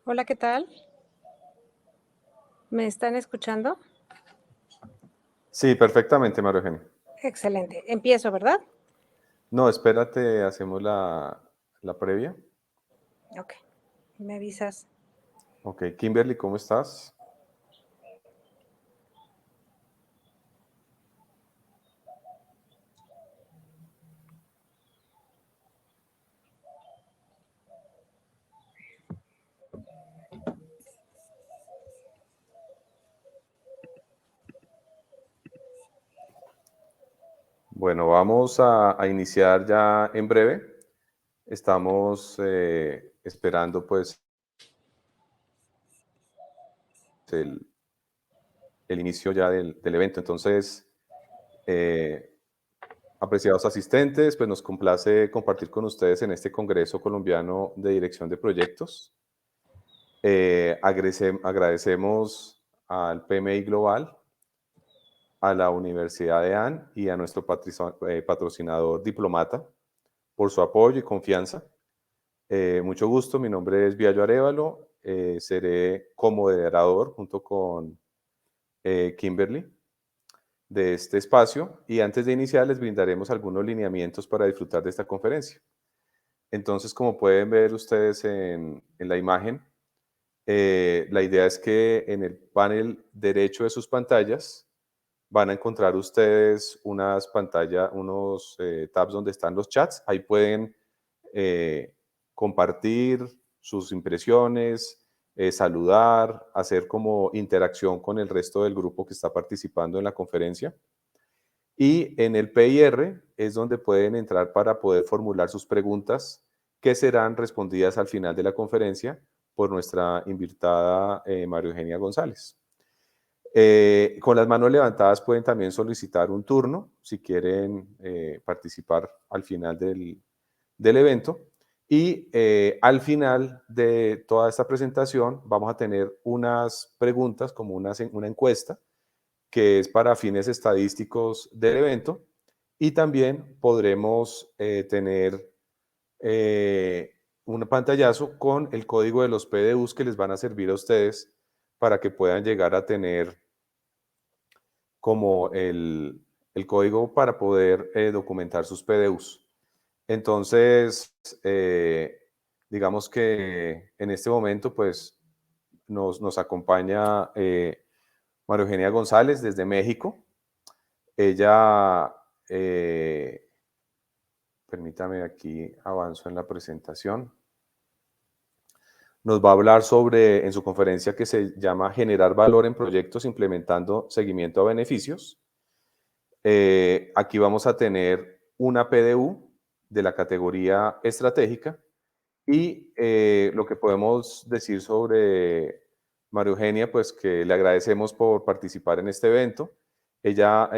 Hola, ¿qué tal? ¿Me están escuchando? Sí, perfectamente, María Eugenia. Excelente. Empiezo, ¿verdad? No, espérate, hacemos la previa. Ok. Me avisas. Ok, Kimberly, ¿cómo estás? Bueno, vamos a iniciar ya en breve. Estamos esperando pues el, el inicio ya del evento. Entonces, eh, apreciados asistentes, pues nos complace compartir con ustedes en este Congreso Colombiano de Dirección de Proyectos. Agradecemos al PMI Global, a la Universidad de AN y a nuestro patrocinador Diplomata por su apoyo y confianza. Mucho gusto, mi nombre es Viallo Arévalo, seré comoderador junto con Kimberly de este espacio y antes de iniciar les brindaremos algunos lineamientos para disfrutar de esta conferencia. Entonces, como pueden ver ustedes en la imagen, la idea es que en el panel derecho de sus pantallas van a encontrar ustedes unos tabs donde están los chats. Ahí pueden eh, compartir sus impresiones, saludar, hacer como interacción con el resto del grupo que está participando en la conferencia. Y en el PIR es donde pueden entrar para poder formular sus preguntas que serán respondidas al final de la conferencia por nuestra invitada María Eugenia González. Con las manos levantadas pueden también solicitar un turno si quieren participar al final del evento. Y al final de toda esta presentación vamos a tener unas preguntas como una encuesta que es para fines estadísticos del evento y también podremos tener eh, un pantallazo con el código de los PDUs que les van a servir a ustedes para que puedan llegar a tener como el código para poder documentar sus PDUs. Entonces, digamos que en este momento, pues, nos acompaña María Eugenia González desde México. Ella, permítame aquí, avanzo en la presentación. Nos va a hablar sobre, en su conferencia que se llama Generar valor en proyectos implementando seguimiento a beneficios. Aquí vamos a tener una PDU de la categoría estratégica y lo que podemos decir sobre María Eugenia, pues que le agradecemos por participar en este evento. Ella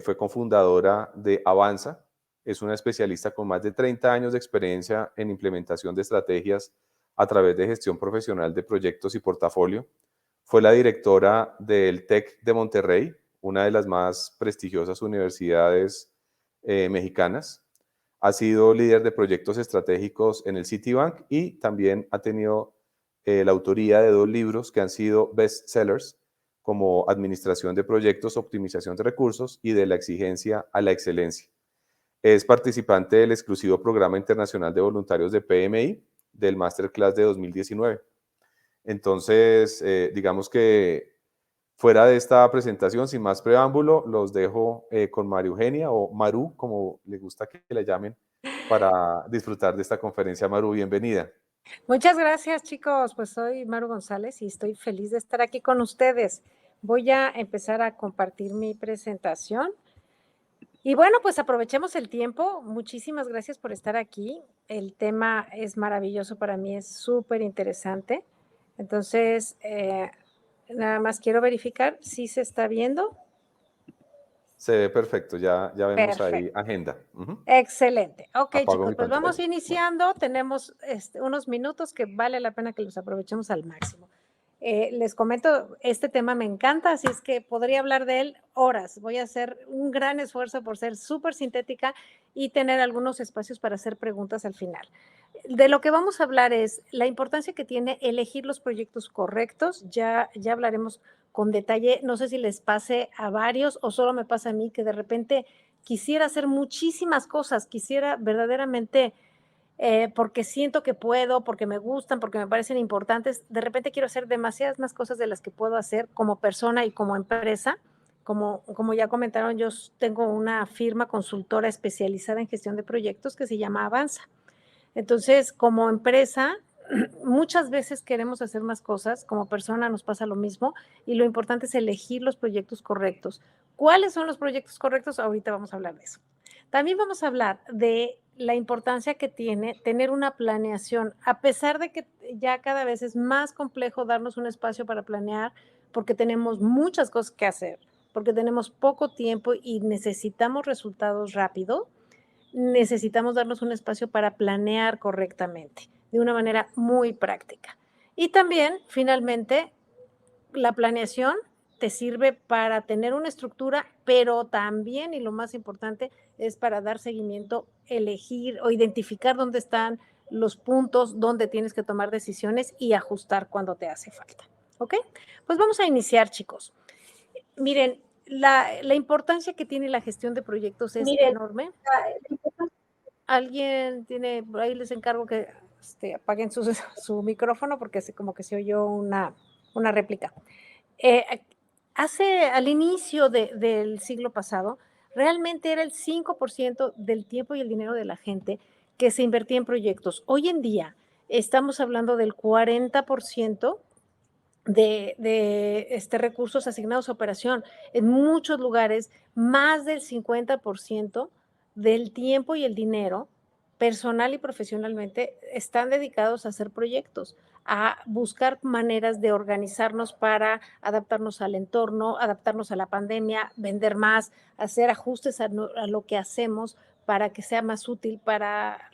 fue cofundadora de Avanza, es una especialista con más de 30 años de experiencia en implementación de estrategias a través de gestión profesional de proyectos y portafolio. Fue la directora del TEC de Monterrey, una de las más prestigiosas universidades mexicanas. Ha sido líder de proyectos estratégicos en el Citibank y también ha tenido la autoría de 2 libros que han sido bestsellers como Administración de Proyectos, Optimización de Recursos y De la Exigencia a la Excelencia. Es participante del exclusivo Programa Internacional de Voluntarios de PMI del Masterclass de 2019. Entonces, digamos que fuera de esta presentación, sin más preámbulo, los dejo con María Eugenia o Maru, como le gusta que la llamen, para disfrutar de esta conferencia. Maru, bienvenida. Muchas gracias, chicos. Pues soy Maru González y estoy feliz de estar aquí con ustedes. Voy a empezar a compartir mi presentación. Y bueno, pues aprovechemos el tiempo. Muchísimas gracias por estar aquí. El tema es maravilloso para mí, es súper interesante. Entonces, nada más quiero verificar si se está viendo. Se ve perfecto, ya vemos ahí Perfecto. agenda. Ujú. Excelente. Ok, Apago chicos, mi pues vamos pantalla. Bueno, iniciando. Tenemos unos minutos que vale la pena que los aprovechemos al máximo. Les comento, este tema me encanta, así es que podría hablar de él horas. Voy a hacer un gran esfuerzo por ser súper sintética y tener algunos espacios para hacer preguntas al final. De lo que vamos a hablar es la importancia que tiene elegir los proyectos correctos. Ya hablaremos con detalle. No sé si les pase a varios o solo me pasa a mí que de repente quisiera hacer muchísimas cosas, quisiera verdaderamente porque siento que puedo, porque me gustan, porque me parecen importantes. De repente quiero hacer demasiadas más cosas de las que puedo hacer como persona y como empresa. Como ya comentaron, yo tengo una firma consultora especializada en gestión de proyectos que se llama Avanza. Entonces, como empresa, muchas veces queremos hacer más cosas, como persona nos pasa lo mismo, y lo importante es elegir los proyectos correctos. ¿Cuáles son los proyectos correctos? Ahorita vamos a hablar de eso. También vamos a hablar de la importancia que tiene tener una planeación, a pesar de que ya cada vez es más complejo darnos un espacio para planear, porque tenemos muchas cosas que hacer, porque tenemos poco tiempo y necesitamos resultados rápido. Necesitamos darnos un espacio para planear correctamente, de una manera muy práctica. Y también, finalmente, la planeación te sirve para tener una estructura, pero también, y lo más importante, es para dar seguimiento, elegir o identificar dónde están los puntos donde tienes que tomar decisiones y ajustar cuando te hace falta. ¿Ok? Pues vamos a iniciar, chicos. Miren, la importancia que tiene la gestión de proyectos es enorme. Alguien tiene, por ahí les encargo que apaguen su micrófono porque así como que se oyó una réplica. Eh, al inicio del siglo pasado, realmente era el 5% del tiempo y el dinero de la gente que se invertía en proyectos. Hoy en día estamos hablando del 40% de recursos asignados a operación. En muchos lugares, más del 50% del tiempo y el dinero, personal y profesionalmente, están dedicados a hacer proyectos, a buscar maneras de organizarnos para adaptarnos al entorno, adaptarnos a la pandemia, vender más, hacer ajustes a lo que hacemos para que sea más útil para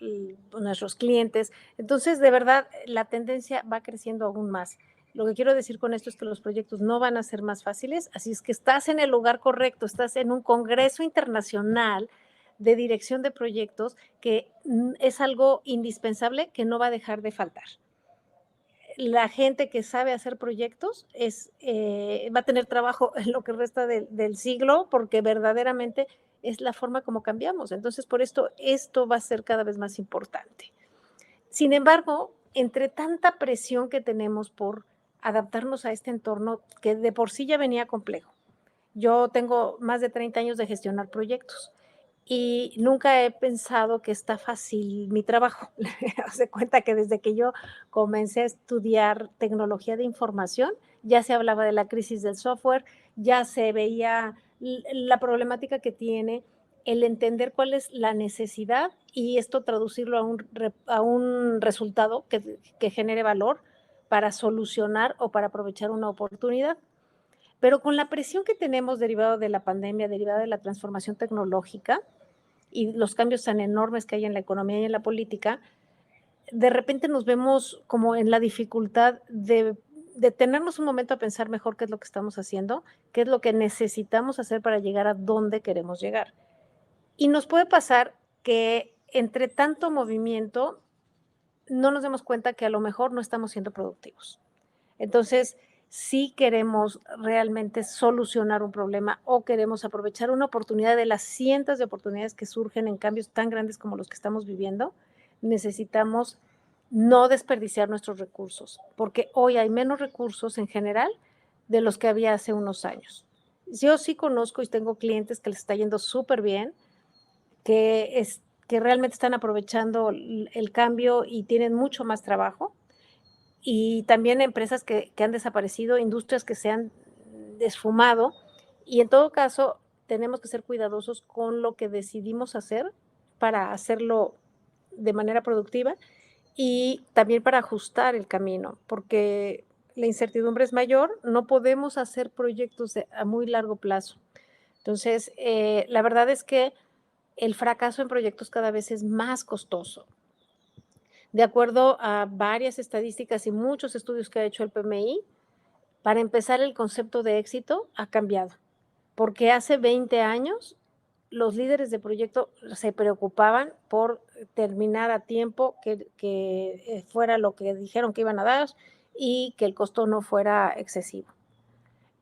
nuestros clientes. Entonces, de verdad, la tendencia va creciendo aún más. Lo que quiero decir con esto es que los proyectos no van a ser más fáciles, así es que estás en el lugar correcto, estás en un congreso internacional de dirección de proyectos que es algo indispensable que no va a dejar de faltar. La gente que sabe hacer proyectos va a tener trabajo en lo que resta del siglo porque verdaderamente es la forma como cambiamos. Entonces, por esto va a ser cada vez más importante. Sin embargo, entre tanta presión que tenemos por adaptarnos a este entorno que de por sí ya venía complejo. Yo tengo más de 30 años de gestionar proyectos y nunca he pensado que está fácil mi trabajo. Haz de cuenta que desde que yo comencé a estudiar tecnología de información, ya se hablaba de la crisis del software, ya se veía la problemática que tiene el entender cuál es la necesidad y esto traducirlo a un resultado que genere valor para solucionar o para aprovechar una oportunidad. Pero con la presión que tenemos derivado de la pandemia, derivada de la transformación tecnológica y los cambios tan enormes que hay en la economía y en la política, de repente nos vemos como en la dificultad de detenernos un momento a pensar mejor qué es lo que estamos haciendo, qué es lo que necesitamos hacer para llegar a donde queremos llegar. Y nos puede pasar que entre tanto movimiento no nos demos cuenta que a lo mejor no estamos siendo productivos. Entonces, si queremos realmente solucionar un problema o queremos aprovechar una oportunidad de las cientos de oportunidades que surgen en cambios tan grandes como los que estamos viviendo, necesitamos no desperdiciar nuestros recursos, porque hoy hay menos recursos en general de los que había hace unos años. Yo sí conozco y tengo clientes que les está yendo súper bien, que realmente están aprovechando el cambio y tienen mucho más trabajo. Y también empresas que han desaparecido, industrias que se han desfumado. Y en todo caso, tenemos que ser cuidadosos con lo que decidimos hacer para hacerlo de manera productiva y también para ajustar el camino, porque la incertidumbre es mayor, no podemos hacer proyectos a muy largo plazo. Entonces, la verdad es que el fracaso en proyectos cada vez es más costoso. De acuerdo a varias estadísticas y muchos estudios que ha hecho el PMI, Para empezar, el concepto de éxito ha cambiado, porque hace 20 años los líderes de proyecto se preocupaban por terminar a tiempo, que fuera lo que dijeron que iban a dar y que el costo no fuera excesivo.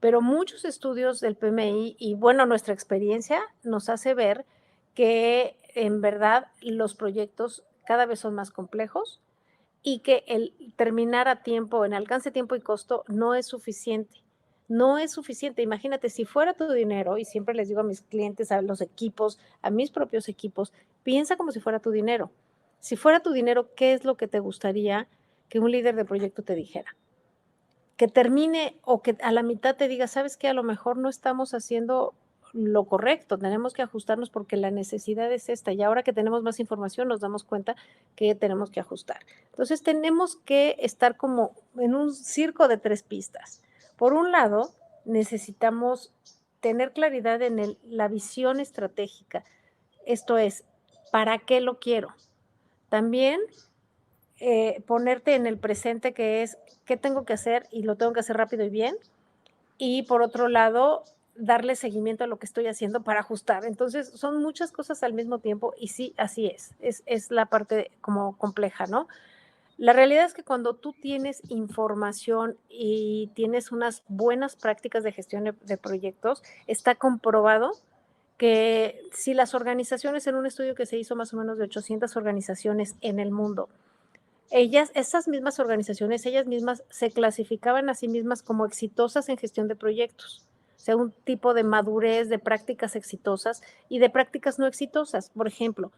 Pero muchos estudios del PMI y, bueno, nuestra experiencia nos hace ver que, en verdad, los proyectos cada vez son más complejos y que el terminar a tiempo, en alcance, tiempo y costo, no es suficiente. No es suficiente. Imagínate, si fuera tu dinero, y siempre les digo a mis clientes, a los equipos, a mis propios equipos, piensa como si fuera tu dinero. Si fuera tu dinero, ¿qué es lo que te gustaría que un líder de proyecto te dijera? Que termine o que a la mitad te diga, ¿sabes qué? A lo mejor no estamos haciendo lo correcto, tenemos que ajustarnos porque la necesidad es esta y ahora que tenemos más información nos damos cuenta que tenemos que ajustar. Entonces tenemos que estar como en un circo de 3 pistas. Por un lado, necesitamos tener claridad en la visión estratégica, esto es, ¿para qué lo quiero? También ponerte en el presente, que es qué tengo que hacer y lo tengo que hacer rápido y bien. Y por otro lado, darle seguimiento a lo que estoy haciendo para ajustar. Entonces, son muchas cosas al mismo tiempo y sí, así es la parte como compleja, ¿no? La realidad es que cuando tú tienes información y tienes unas buenas prácticas de gestión de proyectos, está comprobado que si las organizaciones, en un estudio que se hizo más o menos de 800 organizaciones en el mundo, esas mismas organizaciones, ellas mismas se clasificaban a sí mismas como exitosas en gestión de proyectos. O sea, un tipo de madurez, de prácticas exitosas y de prácticas no exitosas. Por ejemplo,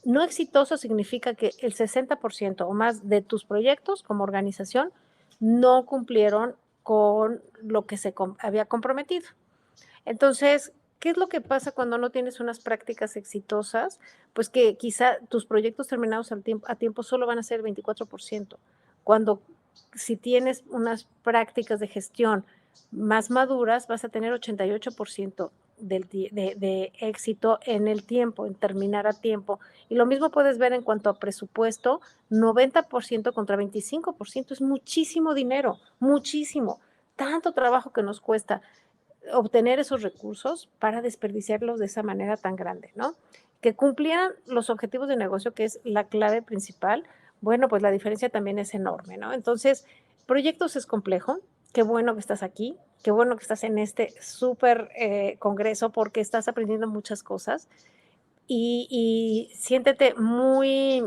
no exitoso significa que el 60% o más de tus proyectos como organización no cumplieron con lo que se había comprometido. Entonces, ¿qué es lo que pasa cuando no tienes unas prácticas exitosas? Pues que quizá tus proyectos terminados a tiempo solo van a ser 24%, cuando si tienes unas prácticas de gestión más maduras, vas a tener 88% de éxito en el tiempo, en terminar a tiempo. Y lo mismo puedes ver en cuanto a presupuesto, 90% contra 25%, es muchísimo dinero, muchísimo. Tanto trabajo que nos cuesta obtener esos recursos para desperdiciarlos de esa manera tan grande, ¿no? Que cumplieran los objetivos de negocio, que es la clave principal, bueno, pues la diferencia también es enorme, ¿no? Entonces, proyectos es complejo, qué bueno que estás aquí, qué bueno que estás en este súper congreso porque estás aprendiendo muchas cosas y siéntete muy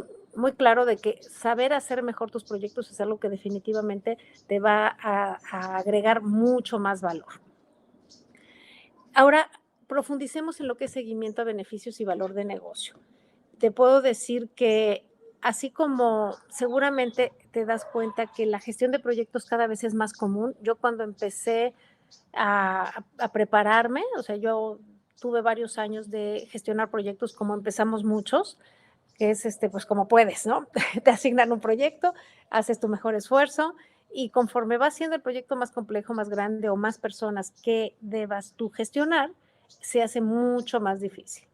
claro de que saber hacer mejor tus proyectos es algo que definitivamente te va a agregar mucho más valor. Ahora, profundicemos en lo que es seguimiento a beneficios y valor de negocio. Te puedo decir que así como seguramente te das cuenta que la gestión de proyectos cada vez es más común, yo cuando empecé a prepararme, o sea, yo tuve varios años de gestionar proyectos como empezamos muchos, que es pues como puedes, ¿no? Te asignan un proyecto, haces tu mejor esfuerzo y conforme va siendo el proyecto más complejo, más grande o más personas que debas tú gestionar, se hace mucho más difícil.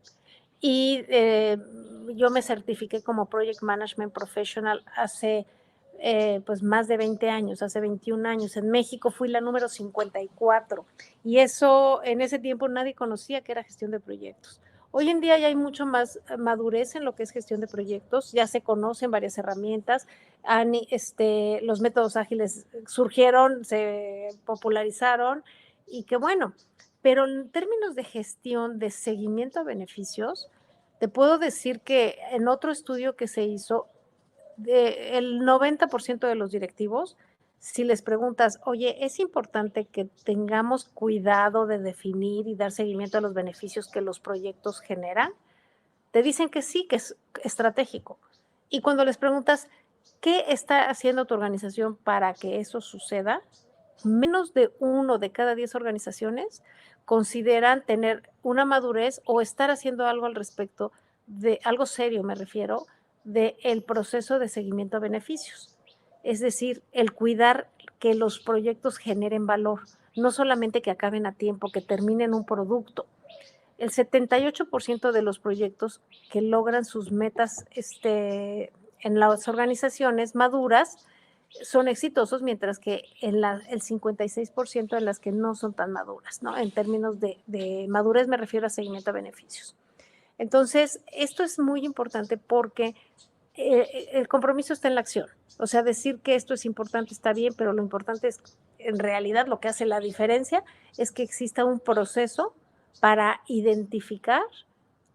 Y yo me certifiqué como Project Management Professional hace pues más de 20 años, hace 21 años. En México fui la número 54 y eso en ese tiempo nadie conocía que era gestión de proyectos. Hoy en día ya hay mucho más madurez en lo que es gestión de proyectos, ya se conocen varias herramientas, los métodos ágiles surgieron, se popularizaron y qué bueno, pero en términos de gestión, de seguimiento a beneficios, te puedo decir que en otro estudio que se hizo, el 90% de los directivos, si les preguntas, oye, es importante que tengamos cuidado de definir y dar seguimiento a los beneficios que los proyectos generan, te dicen que sí, que es estratégico. Y cuando les preguntas, ¿qué está haciendo tu organización para que eso suceda? Menos de 1 de cada 10 organizaciones consideran tener una madurez o estar haciendo algo al respecto de algo serio, me refiero, del proceso de seguimiento a beneficios. Es decir, el cuidar que los proyectos generen valor, no solamente que acaben a tiempo, que terminen un producto. El 78% de los proyectos que logran sus metas en las organizaciones maduras son exitosos, mientras que el 56% de las que no son tan maduras, ¿no? En términos de madurez me refiero a seguimiento a beneficios. Entonces, esto es muy importante porque el compromiso está en la acción. O sea, decir que esto es importante está bien, pero lo importante es, en realidad, lo que hace la diferencia es que exista un proceso para identificar,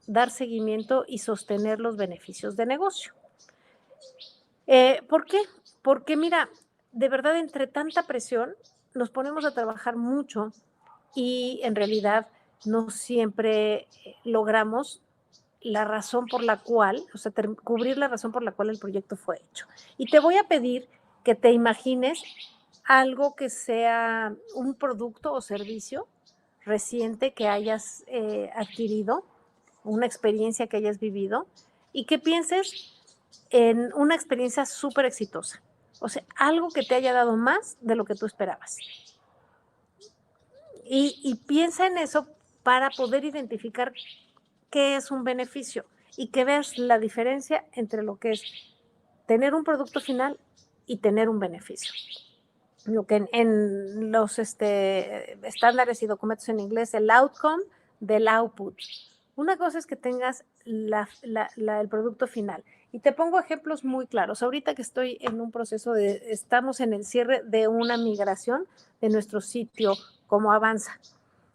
dar seguimiento y sostener los beneficios de negocio. ¿Por qué? Porque mira, de verdad, entre tanta presión, nos ponemos a trabajar mucho y en realidad no siempre logramos la razón por la cual, o sea, cubrir la razón por la cual el proyecto fue hecho. Y te voy a pedir que te imagines algo que sea un producto o servicio reciente que hayas adquirido, una experiencia que hayas vivido, y que pienses en una experiencia súper exitosa. O sea, algo que te haya dado más de lo que tú esperabas. Y piensa en eso para poder identificar qué es un beneficio y que veas la diferencia entre lo que es tener un producto final y tener un beneficio. Lo que en los estándares y documentos en inglés, el outcome del output. Una cosa es que tengas el producto final. Y te pongo ejemplos muy claros. Ahorita que estoy en un proceso estamos en el cierre de una migración de nuestro sitio, cómo avanza.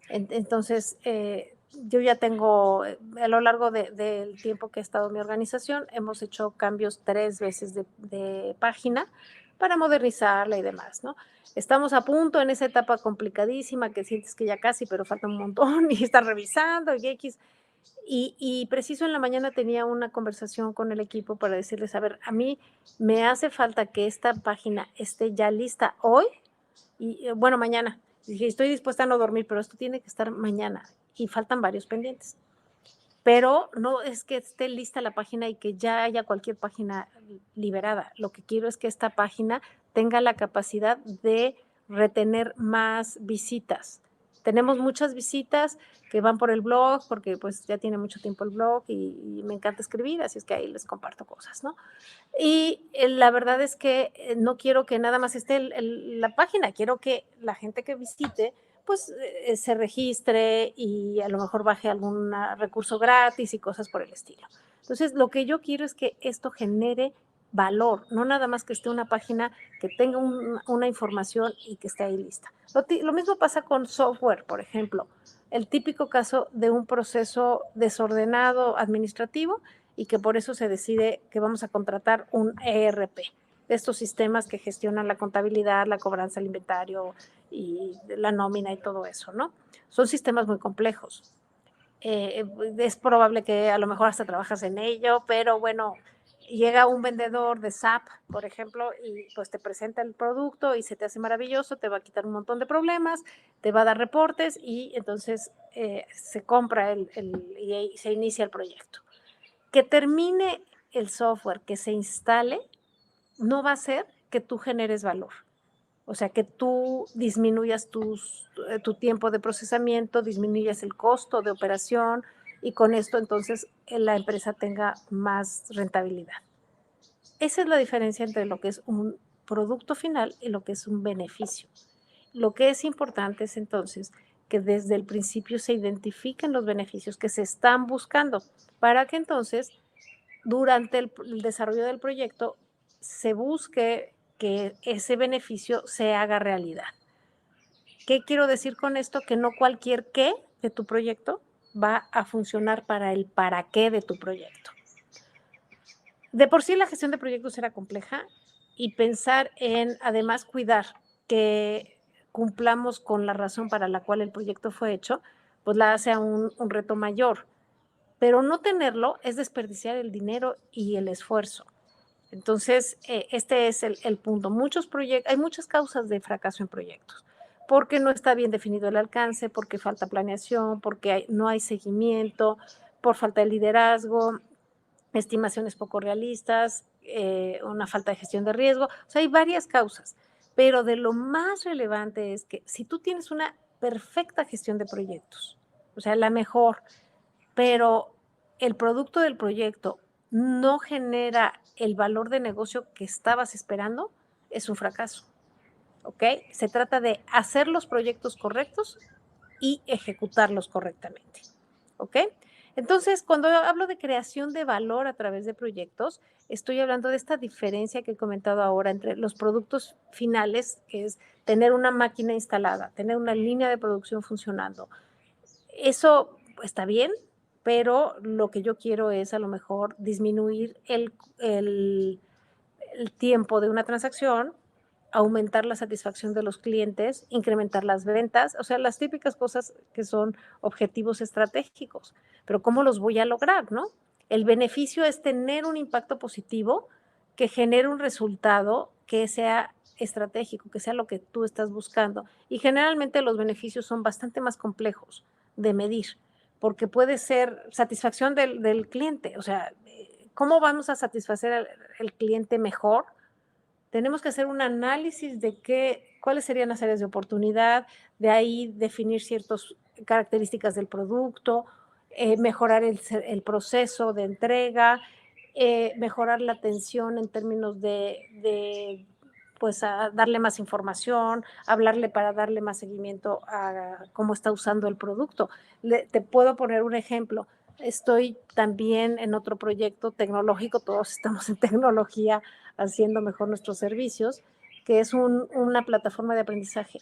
Entonces, yo ya tengo, a lo largo del tiempo que ha estado mi organización, hemos hecho cambios 3 veces de página para modernizarla y demás, ¿no? Estamos a punto en esa etapa complicadísima que sientes que ya casi, pero falta un montón y estás revisando y X. Y preciso en la mañana tenía una conversación con el equipo para decirles, a ver, a mí me hace falta que esta página esté ya lista hoy y bueno, mañana. Dije, estoy dispuesta a no dormir, pero esto tiene que estar mañana y faltan varios pendientes. Pero no es que esté lista la página y que ya haya cualquier página liberada. Lo que quiero es que esta página tenga la capacidad de retener más visitas. Tenemos muchas visitas que van por el blog, porque pues ya tiene mucho tiempo el blog y me encanta escribir, así es que ahí les comparto cosas, ¿no? Y la verdad es que no quiero que nada más esté la página, quiero que la gente que visite pues se registre y a lo mejor baje algún recurso gratis y cosas por el estilo. Entonces, lo que yo quiero es que esto genere valor, no nada más que esté una página que tenga una información y que esté ahí lista. Lo mismo pasa con software, por ejemplo, el típico caso de un proceso desordenado administrativo y que por eso se decide que vamos a contratar un ERP, de estos sistemas que gestionan la contabilidad, la cobranza, el inventario y la nómina y todo eso, ¿no? Son sistemas muy complejos. Es probable que a lo mejor hasta trabajas en ello, pero bueno, llega un vendedor de SAP, por ejemplo, y pues te presenta el producto y se te hace maravilloso, te va a quitar un montón de problemas, te va a dar reportes y entonces se compra y se inicia el proyecto. Que termine el software, que se instale, no va a ser que tú generes valor. O sea, que tú disminuyas tu tiempo de procesamiento, disminuyas el costo de operación y con esto entonces la empresa tenga más rentabilidad. Esa es la diferencia entre lo que es un producto final y lo que es un beneficio. Lo que es importante es entonces que desde el principio se identifiquen los beneficios que se están buscando para que entonces durante el desarrollo del proyecto se busque que ese beneficio se haga realidad. ¿Qué quiero decir con esto? Que no cualquier qué de tu proyecto va a funcionar para el para qué de tu proyecto. De por sí la gestión de proyectos era compleja y pensar en además cuidar que cumplamos con la razón para la cual el proyecto fue hecho, pues la hace a un reto mayor. Pero no tenerlo es desperdiciar el dinero y el esfuerzo. Entonces, este es el punto. Hay muchas causas de fracaso en proyectos, porque no está bien definido el alcance, porque falta planeación, porque no hay seguimiento, por falta de liderazgo, estimaciones poco realistas, una falta de gestión de riesgo. O sea, hay varias causas, pero de lo más relevante es que si tú tienes una perfecta gestión de proyectos, o sea, la mejor, pero el producto del proyecto no genera el valor de negocio que estabas esperando, es un fracaso, ¿ok? Se trata de hacer los proyectos correctos y ejecutarlos correctamente, ¿ok? Entonces, cuando hablo de creación de valor a través de proyectos, estoy hablando de esta diferencia que he comentado ahora entre los productos finales, que es tener una máquina instalada, tener una línea de producción funcionando. Eso está bien, pero lo que yo quiero es a lo mejor disminuir el tiempo de una transacción, aumentar la satisfacción de los clientes, incrementar las ventas, o sea, las típicas cosas que son objetivos estratégicos. Pero ¿cómo los voy a lograr, no? El beneficio es tener un impacto positivo que genere un resultado que sea estratégico, que sea lo que tú estás buscando. Y generalmente los beneficios son bastante más complejos de medir, porque puede ser satisfacción del cliente, o sea, ¿cómo vamos a satisfacer al cliente mejor? Tenemos que hacer un análisis de cuáles serían las áreas de oportunidad, de ahí definir ciertas características del producto, mejorar el proceso de entrega, mejorar la atención en términos de pues a darle más información, hablarle para darle más seguimiento a cómo está usando el producto. Te puedo poner un ejemplo. Estoy también en otro proyecto tecnológico, todos estamos en tecnología haciendo mejor nuestros servicios, que es una plataforma de aprendizaje.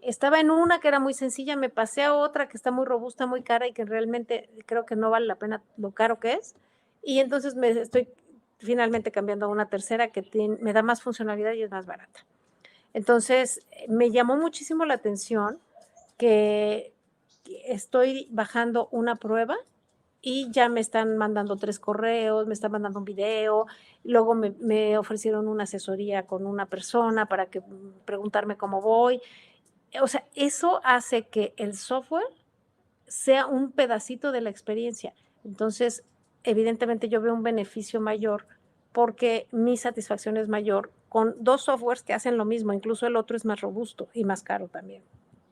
Estaba en una que era muy sencilla, me pasé a otra que está muy robusta, muy cara y que realmente creo que no vale la pena lo caro que es. Y entonces me estoy finalmente cambiando a una tercera que me da más funcionalidad y es más barata. Entonces, me llamó muchísimo la atención que estoy bajando una prueba y ya me están mandando 3 correos, me están mandando un video, luego me ofrecieron una asesoría con una persona para preguntarme cómo voy. O sea, eso hace que el software sea un pedacito de la experiencia. Entonces, evidentemente yo veo un beneficio mayor porque mi satisfacción es mayor con 2 softwares que hacen lo mismo, incluso el otro es más robusto y más caro también,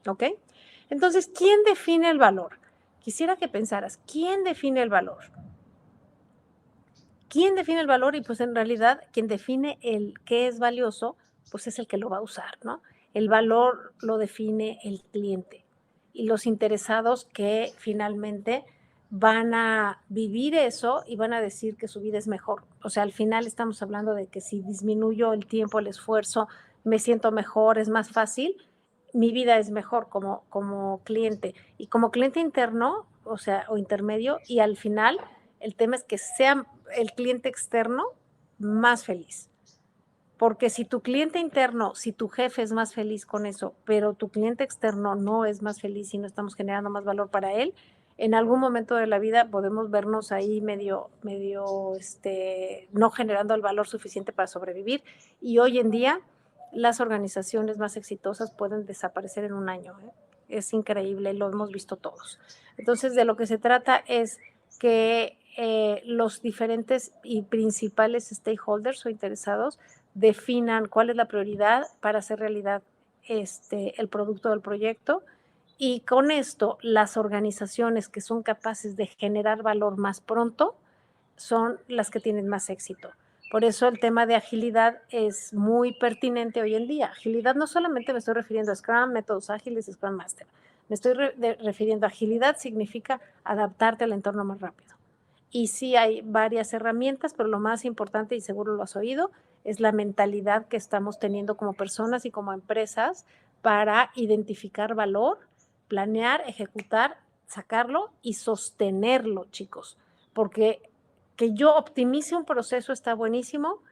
¿ok? Entonces, ¿quién define el valor? Quisiera que pensaras, ¿quién define el valor? ¿Quién define el valor? Y pues en realidad quien define el qué es valioso, pues es el que lo va a usar, ¿no? El valor lo define el cliente y los interesados que finalmente van a vivir eso y van a decir que su vida es mejor. O sea, al final estamos hablando de que si disminuyo el tiempo, el esfuerzo, me siento mejor, es más fácil, mi vida es mejor como cliente. Y como cliente interno, o sea, o intermedio, y al final el tema es que sea el cliente externo más feliz. Porque si tu cliente interno, si tu jefe es más feliz con eso, pero tu cliente externo no es más feliz y no estamos generando más valor para él, en algún momento de la vida podemos vernos ahí medio, no generando el valor suficiente para sobrevivir. Y hoy en día las organizaciones más exitosas pueden desaparecer en un año, ¿eh? Es increíble, lo hemos visto todos. Entonces, de lo que se trata es que los diferentes y principales stakeholders o interesados definan cuál es la prioridad para hacer realidad el producto del proyecto, y con esto las organizaciones que son capaces de generar valor más pronto son las que tienen más éxito. Por eso el tema de agilidad es muy pertinente hoy en día. Agilidad no solamente me estoy refiriendo a Scrum, métodos ágiles, Scrum Master. Me estoy refiriendo a agilidad, significa adaptarte al entorno más rápido. Y sí hay varias herramientas, pero lo más importante, y seguro lo has oído, es la mentalidad que estamos teniendo como personas y como empresas para identificar valor, planear, ejecutar, sacarlo y sostenerlo, chicos. Porque que yo optimice un proceso está buenísimo,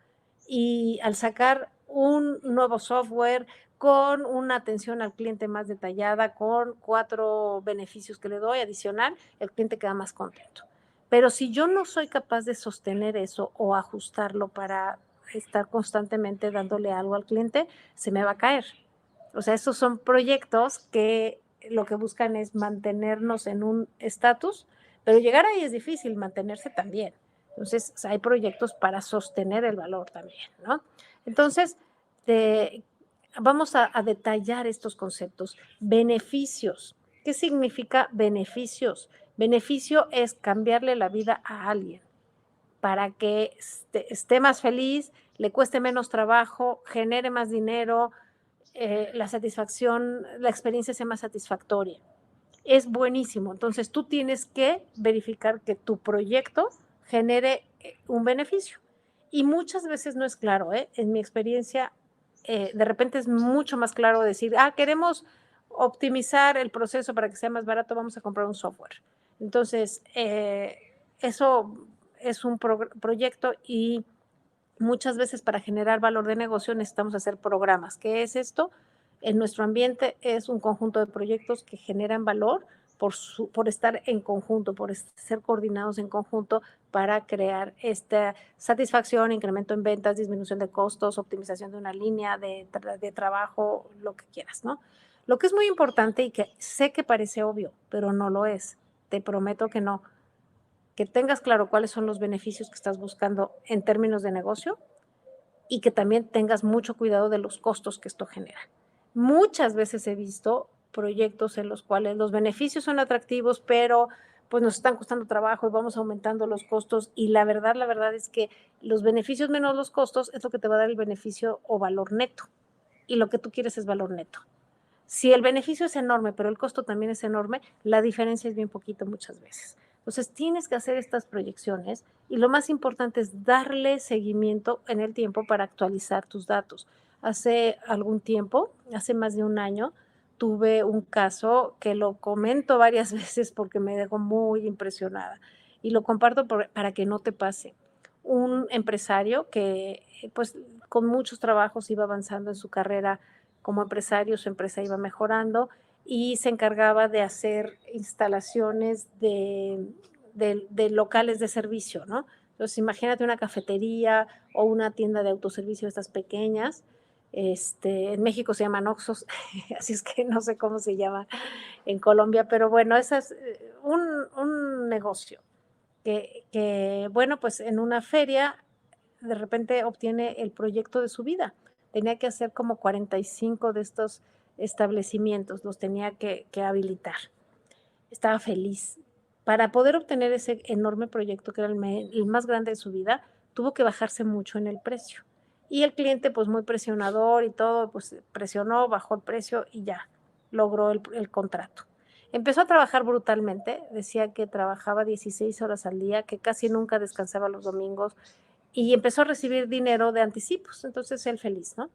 y al sacar un nuevo software con una atención al cliente más detallada, con 4 beneficios que le doy adicional, el cliente queda más contento. Pero si yo no soy capaz de sostener eso o ajustarlo para estar constantemente dándole algo al cliente, se me va a caer. O sea, estos son proyectos que lo que buscan es mantenernos en un estatus, pero llegar ahí es difícil, mantenerse también. Entonces, hay proyectos para sostener el valor también, ¿no? Entonces, vamos a detallar estos conceptos. Beneficios. ¿Qué significa beneficios? Beneficio es cambiarle la vida a alguien. para que esté más feliz, le cueste menos trabajo, genere más dinero, la satisfacción, la experiencia sea más satisfactoria. Es buenísimo. Entonces tú tienes que verificar que tu proyecto genere un beneficio. Y muchas veces no es claro, ¿eh? En mi experiencia, de repente es mucho más claro decir, queremos optimizar el proceso para que sea más barato, vamos a comprar un software. Entonces, eso es un proyecto y muchas veces para generar valor de negocio necesitamos hacer programas. ¿Qué es esto? En nuestro ambiente es un conjunto de proyectos que generan valor por estar en conjunto, por ser coordinados en conjunto para crear esta satisfacción, incremento en ventas, disminución de costos, optimización de una línea de trabajo, lo que quieras, ¿no? Lo que es muy importante y que sé que parece obvio, pero no lo es, te prometo que no, que tengas claro cuáles son los beneficios que estás buscando en términos de negocio y que también tengas mucho cuidado de los costos que esto genera. Muchas veces he visto proyectos en los cuales los beneficios son atractivos, pero pues nos están costando trabajo y vamos aumentando los costos y la verdad es que los beneficios menos los costos es lo que te va a dar el beneficio o valor neto y lo que tú quieres es valor neto. Si el beneficio es enorme, pero el costo también es enorme, la diferencia es bien poquito muchas veces. Entonces tienes que hacer estas proyecciones y lo más importante es darle seguimiento en el tiempo para actualizar tus datos. Hace algún tiempo, hace más de un año, tuve un caso que lo comento varias veces porque me dejó muy impresionada y lo comparto para que no te pase. Un empresario que pues con muchos trabajos iba avanzando en su carrera como empresario, su empresa iba mejorando y se encargaba de hacer instalaciones de locales de servicio, ¿no? Entonces, imagínate una cafetería o una tienda de autoservicio, estas pequeñas. En México se llaman Oxxos, así es que no sé cómo se llama en Colombia, pero bueno, ese es un negocio bueno, pues en una feria de repente obtiene el proyecto de su vida. Tenía que hacer como 45 de estos establecimientos, los tenía que habilitar. Estaba feliz. Para poder obtener ese enorme proyecto, que era el más grande de su vida, tuvo que bajarse mucho en el precio. Y el cliente, pues muy presionador y todo, pues presionó, bajó el precio y ya logró el contrato. Empezó a trabajar brutalmente, decía que trabajaba 16 horas al día, que casi nunca descansaba los domingos, y empezó a recibir dinero de anticipos, entonces él feliz, ¿no?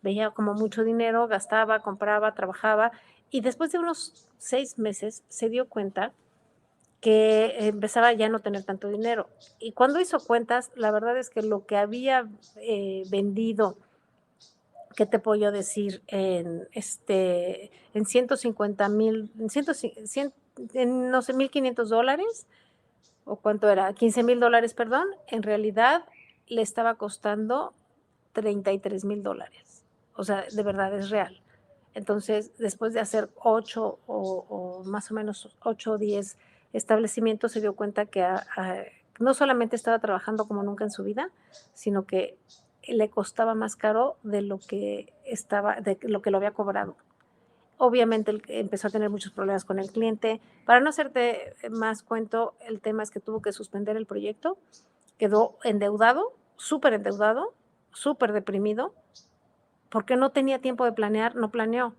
Veía como mucho dinero, gastaba, compraba, trabajaba, y después de unos 6 meses se dio cuenta que empezaba ya a no tener tanto dinero. Y cuando hizo cuentas, la verdad es que lo que había vendido, ¿qué te puedo yo decir? En 150,000, en no sé, $1,500, o cuánto era, $15,000, perdón, en realidad le estaba costando $33,000. O sea, de verdad es real. Entonces, después de hacer 8 o más o menos 8 o 10 establecimientos, se dio cuenta que no solamente estaba trabajando como nunca en su vida, sino que le costaba más caro de lo que lo había cobrado. Obviamente empezó a tener muchos problemas con el cliente. Para no hacerte más cuento, el tema es que tuvo que suspender el proyecto, quedó endeudado, súper deprimido, porque no tenía tiempo de planear, no planeó,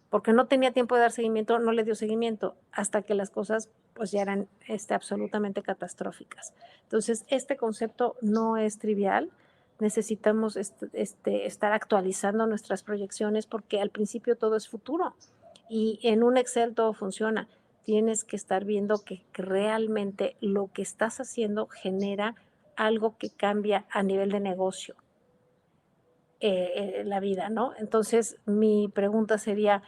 porque no tenía tiempo de dar seguimiento, no le dio seguimiento, hasta que las cosas pues ya eran absolutamente catastróficas. Entonces, este concepto no es trivial, necesitamos estar actualizando nuestras proyecciones porque al principio todo es futuro y en un Excel todo funciona. Tienes que estar viendo que realmente lo que estás haciendo genera algo que cambia a nivel de negocio la vida, ¿no? Entonces, mi pregunta sería,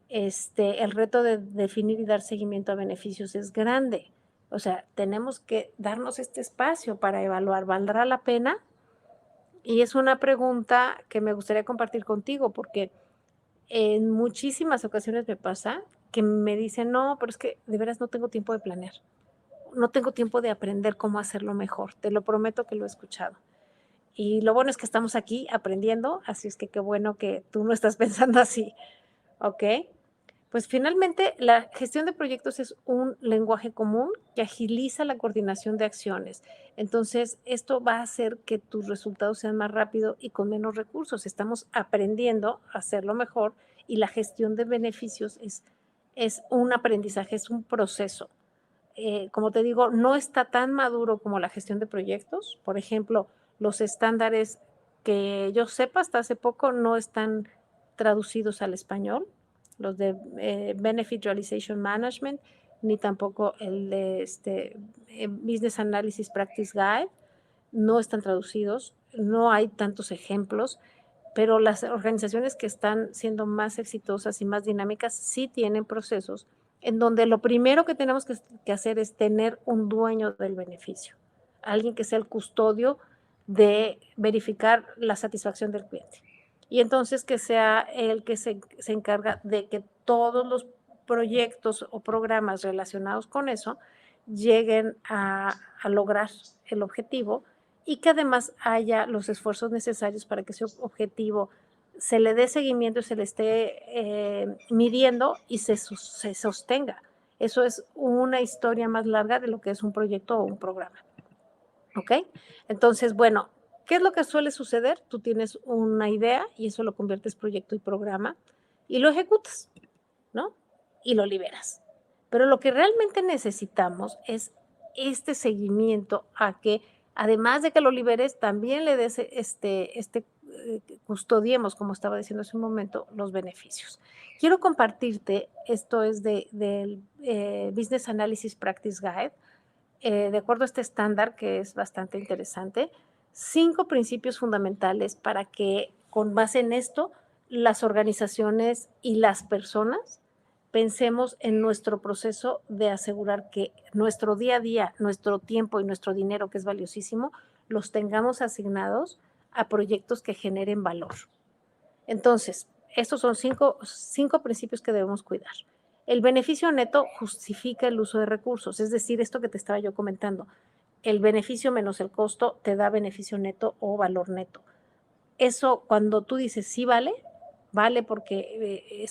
el reto de definir y dar seguimiento a beneficios es grande. O sea, tenemos que darnos este espacio para evaluar, ¿valdrá la pena? Y es una pregunta que me gustaría compartir contigo porque en muchísimas ocasiones me pasa que me dicen, no, pero es que de veras no tengo tiempo de planear, no tengo tiempo de aprender cómo hacerlo mejor, te lo prometo que lo he escuchado. Y lo bueno es que estamos aquí aprendiendo, así es que qué bueno que tú no estás pensando así, ¿ok? Pues finalmente, la gestión de proyectos es un lenguaje común que agiliza la coordinación de acciones. Entonces, esto va a hacer que tus resultados sean más rápido y con menos recursos. Estamos aprendiendo a hacerlo mejor y la gestión de beneficios es un aprendizaje, es un proceso. Como te digo, no está tan maduro como la gestión de proyectos. Por ejemplo, los estándares que yo sepa hasta hace poco no están traducidos al español, los de Benefit Realization Management, ni tampoco el de Business Analysis Practice Guide, no están traducidos, no hay tantos ejemplos, pero las organizaciones que están siendo más exitosas y más dinámicas sí tienen procesos en donde lo primero que tenemos que hacer es tener un dueño del beneficio, alguien que sea el custodio de verificar la satisfacción del cliente. Y entonces que sea el que se encarga de que todos los proyectos o programas relacionados con eso lleguen a lograr el objetivo y que además haya los esfuerzos necesarios para que ese objetivo se le dé seguimiento y se le esté midiendo y se sostenga. Eso es una historia más larga de lo que es un proyecto o un programa. ¿Ok? Entonces, bueno, ¿qué es lo que suele suceder? Tú tienes una idea y eso lo conviertes proyecto y programa y lo ejecutas, ¿no? Y lo liberas. Pero lo que realmente necesitamos es este seguimiento a que, además de que lo liberes, también le des custodiemos, como estaba diciendo hace un momento, los beneficios. Quiero compartirte, esto es del Business Analysis Practice Guide, de acuerdo a este estándar que es bastante interesante, 5 principios fundamentales para que con base en esto las organizaciones y las personas pensemos en nuestro proceso de asegurar que nuestro día a día, nuestro tiempo y nuestro dinero, que es valiosísimo, los tengamos asignados a proyectos que generen valor. Entonces, estos son cinco principios que debemos cuidar. El beneficio neto justifica el uso de recursos, es decir, esto que te estaba yo comentando, el beneficio menos el costo te da beneficio neto o valor neto. Eso cuando tú dices sí vale, vale porque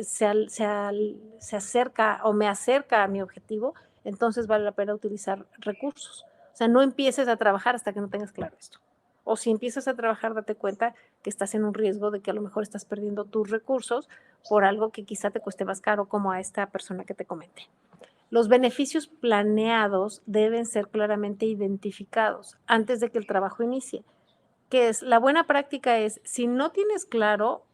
se acerca o me acerca a mi objetivo, entonces vale la pena utilizar recursos. O sea, no empieces a trabajar hasta que no tengas claro esto. O si empiezas a trabajar, date cuenta que estás en un riesgo de que a lo mejor estás perdiendo tus recursos por algo que quizá te cueste más caro, como a esta persona que te comenté. Los beneficios planeados deben ser claramente identificados antes de que el trabajo inicie. Que es la buena práctica es, si no tienes claro,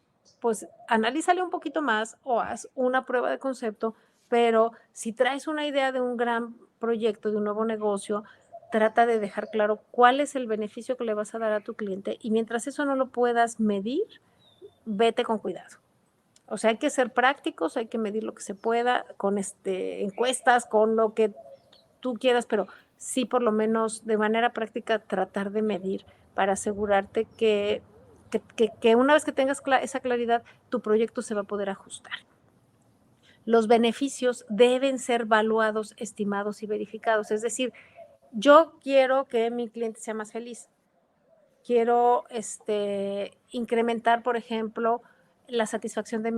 pues analízale un poquito más o haz una prueba de concepto, pero si traes una idea de un gran proyecto, de un nuevo negocio, trata de dejar claro cuál es el beneficio que le vas a dar a tu cliente y mientras eso no lo puedas medir, vete con cuidado. O sea, hay que ser prácticos, hay que medir lo que se pueda con encuestas, con lo que tú quieras, pero sí por lo menos de manera práctica tratar de medir para asegurarte que una vez que tengas esa claridad, tu proyecto se va a poder ajustar. Los beneficios deben ser evaluados, estimados y verificados. Es decir, yo quiero que mi cliente sea más feliz. Quiero incrementar, por ejemplo, la satisfacción de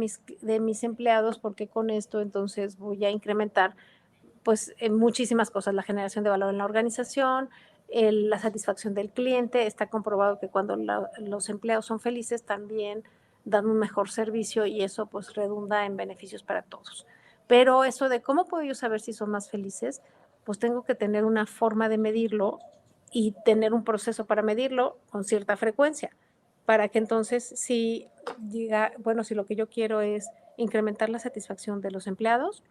mis empleados porque con esto entonces voy a incrementar pues muchísimas cosas, la generación de valor en la organización, la satisfacción del cliente. Está comprobado que cuando los empleados son felices también dan un mejor servicio y eso pues redunda en beneficios para todos. Pero eso de cómo puedo yo saber si son más felices, pues tengo que tener una forma de medirlo y tener un proceso para medirlo con cierta frecuencia, para que entonces si diga, bueno, si lo que yo quiero es incrementar la satisfacción de los empleados,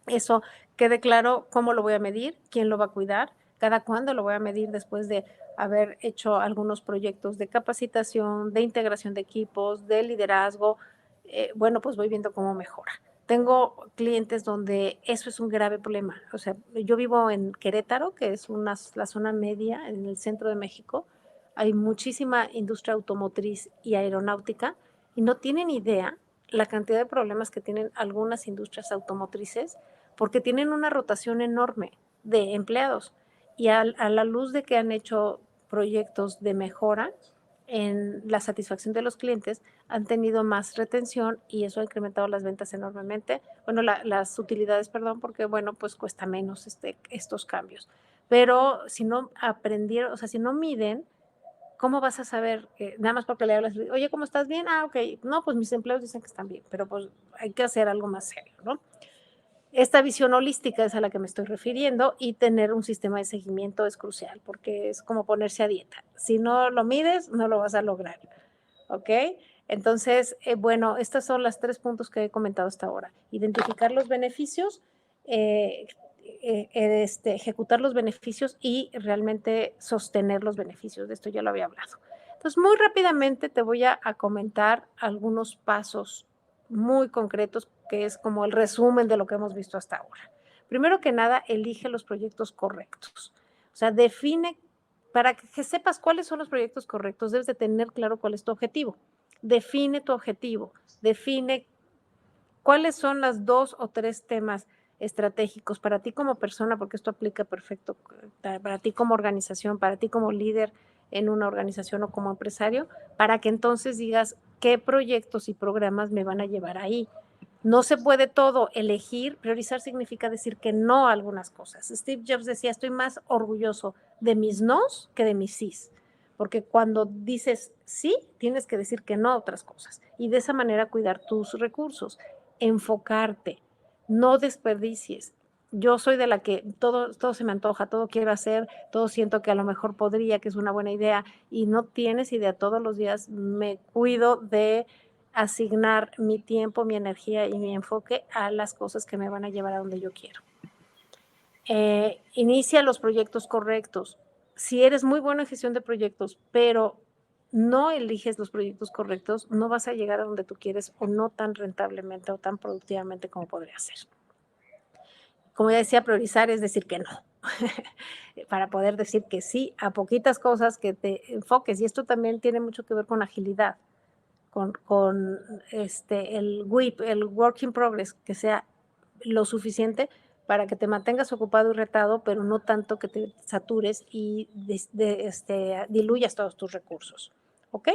eso quede claro cómo lo voy a medir, quién lo va a cuidar, cada cuándo lo voy a medir después de haber hecho algunos proyectos de capacitación, de integración de equipos, de liderazgo. Bueno, pues voy viendo cómo mejora. Tengo clientes donde eso es un grave problema. O sea, yo vivo en Querétaro, que es la zona media en el centro de México. Hay muchísima industria automotriz y aeronáutica y no tienen idea la cantidad de problemas que tienen algunas industrias automotrices porque tienen una rotación enorme de empleados y a la luz de que han hecho proyectos de mejora, en la satisfacción de los clientes, han tenido más retención y eso ha incrementado las ventas enormemente. Bueno, las utilidades, perdón, porque bueno, pues cuesta menos estos cambios. Pero si no aprendieron, o sea, si no miden, ¿cómo vas a saber? Nada más porque le hablas, oye, ¿cómo estás? Bien, ok, no, pues mis empleados dicen que están bien, pero pues hay que hacer algo más serio, ¿no? Esta visión holística es a la que me estoy refiriendo y tener un sistema de seguimiento es crucial porque es como ponerse a dieta. Si no lo mides, no lo vas a lograr, ¿ok? Entonces, bueno, estos son los 3 puntos que he comentado hasta ahora. Identificar los beneficios, ejecutar los beneficios y realmente sostener los beneficios. De esto ya lo había hablado. Entonces, muy rápidamente te voy a comentar algunos pasos muy concretos, que es como el resumen de lo que hemos visto hasta ahora. Primero que nada, elige los proyectos correctos. O sea, define, para que sepas cuáles son los proyectos correctos, debes de tener claro cuál es tu objetivo. Define tu objetivo, define cuáles son las 2 o 3 temas estratégicos para ti como persona, porque esto aplica perfecto para ti como organización, para ti como líder en una organización o como empresario, para que entonces digas qué proyectos y programas me van a llevar ahí. No se puede todo elegir, priorizar significa decir que no a algunas cosas. Steve Jobs decía, estoy más orgulloso de mis nos que de mis sís, porque cuando dices sí, tienes que decir que no a otras cosas y de esa manera cuidar tus recursos, enfocarte, no desperdicies. Yo soy de la que todo se me antoja, todo quiero hacer, todo siento que a lo mejor podría, que es una buena idea, y no tienes idea, todos los días me cuido de asignar mi tiempo, mi energía y mi enfoque a las cosas que me van a llevar a donde yo quiero. Inicia los proyectos correctos. Si eres muy bueno en gestión de proyectos, pero no eliges los proyectos correctos, no vas a llegar a donde tú quieres o no tan rentablemente o tan productivamente como podría ser. Como ya decía, priorizar es decir que no, para poder decir que sí a poquitas cosas que te enfoques. Y esto también tiene mucho que ver con agilidad, con el WIP, el Work in Progress, que sea lo suficiente para que te mantengas ocupado y retado, pero no tanto que te satures y diluyas todos tus recursos. ¿Ok?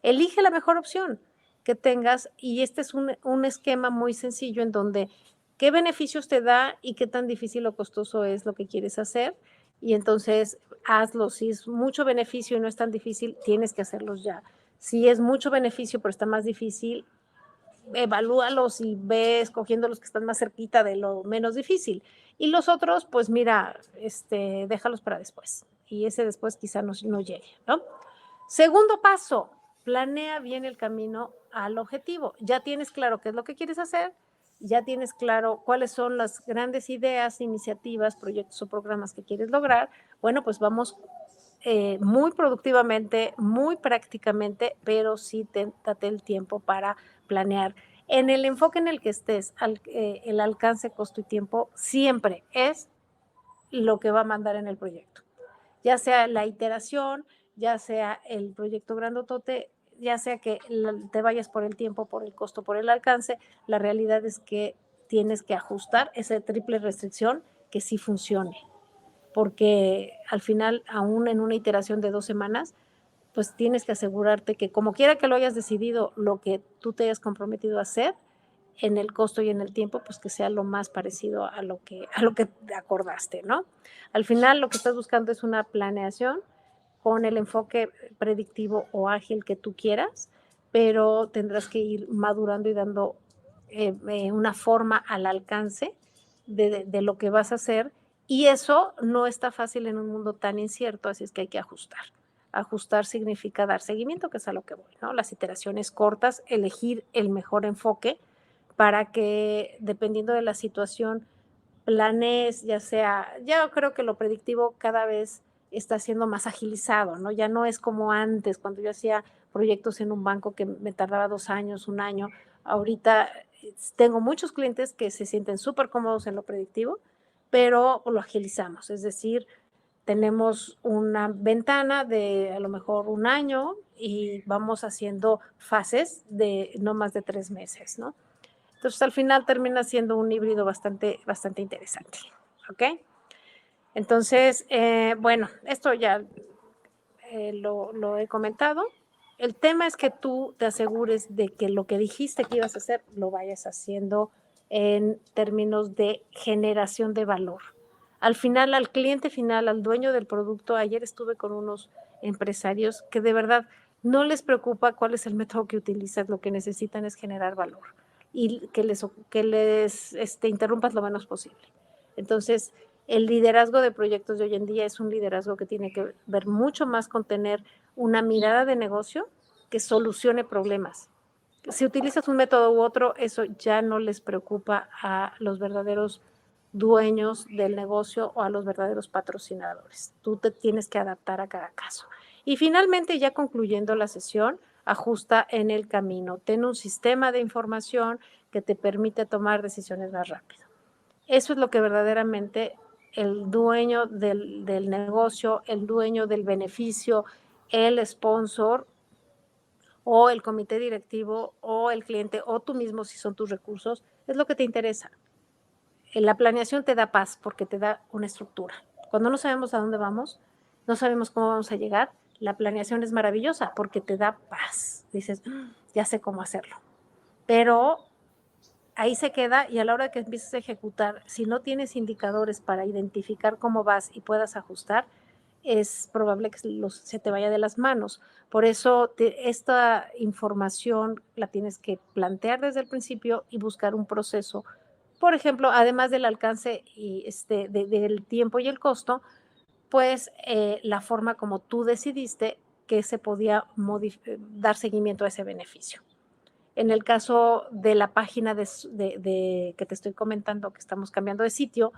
Elige la mejor opción que tengas y este es un esquema muy sencillo en donde qué beneficios te da y qué tan difícil o costoso es lo que quieres hacer y entonces hazlo. Si es mucho beneficio y no es tan difícil, tienes que hacerlos ya. Si es mucho beneficio pero está más difícil, evalúalos y ve escogiendo los que están más cerquita de lo menos difícil. Y los otros, pues mira, déjalos para después. Y ese después quizá no llegue, ¿no? Segundo paso, planea bien el camino al objetivo. Ya tienes claro qué es lo que quieres hacer, ya tienes claro cuáles son las grandes ideas, iniciativas, proyectos o programas que quieres lograr. Bueno, pues vamos muy productivamente, muy prácticamente, pero sí date el tiempo para planear. En el enfoque en el que estés, el alcance, costo y tiempo siempre es lo que va a mandar en el proyecto. Ya sea la iteración, ya sea el proyecto grandotote, ya sea que te vayas por el tiempo, por el costo, por el alcance, la realidad es que tienes que ajustar esa triple restricción que sí funcione porque al final, aún en una iteración de 2 semanas, pues tienes que asegurarte que como quiera que lo hayas decidido, lo que tú te hayas comprometido a hacer, en el costo y en el tiempo, pues que sea lo más parecido a lo que acordaste, ¿no? Al final lo que estás buscando es una planeación con el enfoque predictivo o ágil que tú quieras, pero tendrás que ir madurando y dando una forma al alcance de lo que vas a hacer y eso no está fácil en un mundo tan incierto, así es que hay que ajustar. Ajustar significa dar seguimiento, que es a lo que voy, ¿no? Las iteraciones cortas, elegir el mejor enfoque para que, dependiendo de la situación, planees, ya sea, ya creo que lo predictivo cada vez está siendo más agilizado, ¿no? Ya no es como antes, cuando yo hacía proyectos en un banco que me tardaba 2 años, 1 año. Ahorita tengo muchos clientes que se sienten súper cómodos en lo predictivo, pero lo agilizamos, es decir, tenemos una ventana de a lo mejor 1 año y vamos haciendo fases de no más de 3 meses, ¿no? Entonces, al final termina siendo un híbrido bastante interesante, ¿ok? Entonces, bueno, esto ya lo he comentado. El tema es que tú te asegures de que lo que dijiste que ibas a hacer lo vayas haciendo en términos de generación de valor. Al final, al cliente final, al dueño del producto, ayer estuve con unos empresarios que de verdad no les preocupa cuál es el método que utilizas, lo que necesitan es generar valor y que les interrumpas lo menos posible. Entonces, el liderazgo de proyectos de hoy en día es un liderazgo que tiene que ver mucho más con tener una mirada de negocio que solucione problemas. Si utilizas un método u otro, eso ya no les preocupa a los verdaderos dueños del negocio o a los verdaderos patrocinadores. Tú te tienes que adaptar a cada caso. Y finalmente, ya concluyendo la sesión, ajusta en el camino. Ten un sistema de información que te permite tomar decisiones más rápido. Eso es lo que verdaderamente el dueño del negocio, el dueño del beneficio, el sponsor o el comité directivo o el cliente o tú mismo si son tus recursos, es lo que te interesa. La planeación te da paz porque te da una estructura. Cuando no sabemos a dónde vamos, no sabemos cómo vamos a llegar, la planeación es maravillosa porque te da paz. Dices, ya sé cómo hacerlo. Pero ahí se queda y a la hora que empieces a ejecutar, si no tienes indicadores para identificar cómo vas y puedas ajustar, es probable que se te vaya de las manos. Por eso esta información la tienes que plantear desde el principio y buscar un proceso. Por ejemplo, además del alcance y del tiempo y el costo, pues la forma como tú decidiste que se podía dar seguimiento a ese beneficio. En el caso de la página que te estoy comentando, que estamos cambiando de sitio,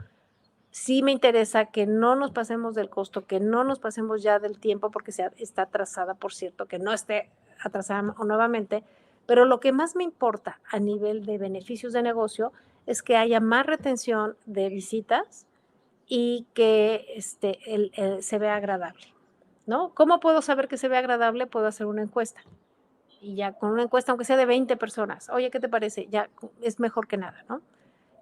sí me interesa que no nos pasemos del costo, que no nos pasemos ya del tiempo, porque está atrasada, por cierto, que no esté atrasada nuevamente, pero lo que más me importa a nivel de beneficios de negocio es que haya más retención de visitas y que se vea agradable, ¿no? ¿Cómo puedo saber que se ve agradable? Puedo hacer una encuesta. Y ya con una encuesta, aunque sea de 20 personas, oye, ¿qué te parece? Ya es mejor que nada, ¿no?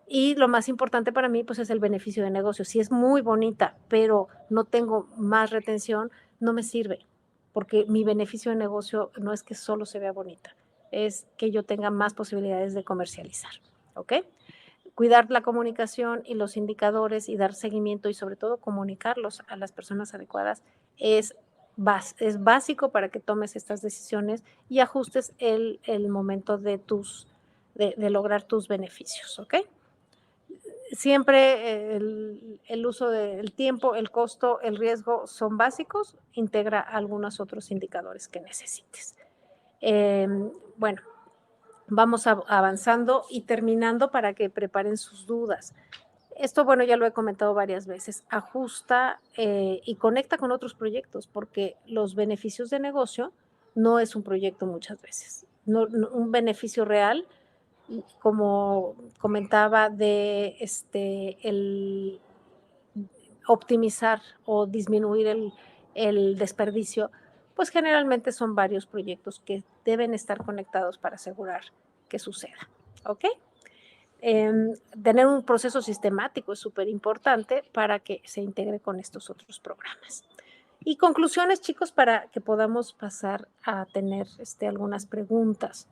Y lo más importante para mí, pues, es el beneficio de negocio. Si es muy bonita, pero no tengo más retención, no me sirve, porque mi beneficio de negocio no es que solo se vea bonita, es que yo tenga más posibilidades de comercializar, ¿ok? Cuidar la comunicación y los indicadores y dar seguimiento y sobre todo comunicarlos a las personas adecuadas es básico para que tomes estas decisiones y ajustes el momento de lograr tus beneficios, ¿ok? Siempre el uso del tiempo, el costo, el riesgo son básicos, integra algunos otros indicadores que necesites. Bueno, vamos avanzando y terminando para que preparen sus dudas. Esto, bueno, ya lo he comentado varias veces, ajusta y conecta con otros proyectos, porque los beneficios de negocio no es un proyecto muchas veces. Un beneficio real, como comentaba, de el optimizar o disminuir el desperdicio, pues generalmente son varios proyectos que deben estar conectados para asegurar que suceda. ¿Ok? Tener un proceso sistemático es súper importante para que se integre con estos otros programas. Y conclusiones, chicos, para que podamos pasar a tener algunas preguntas.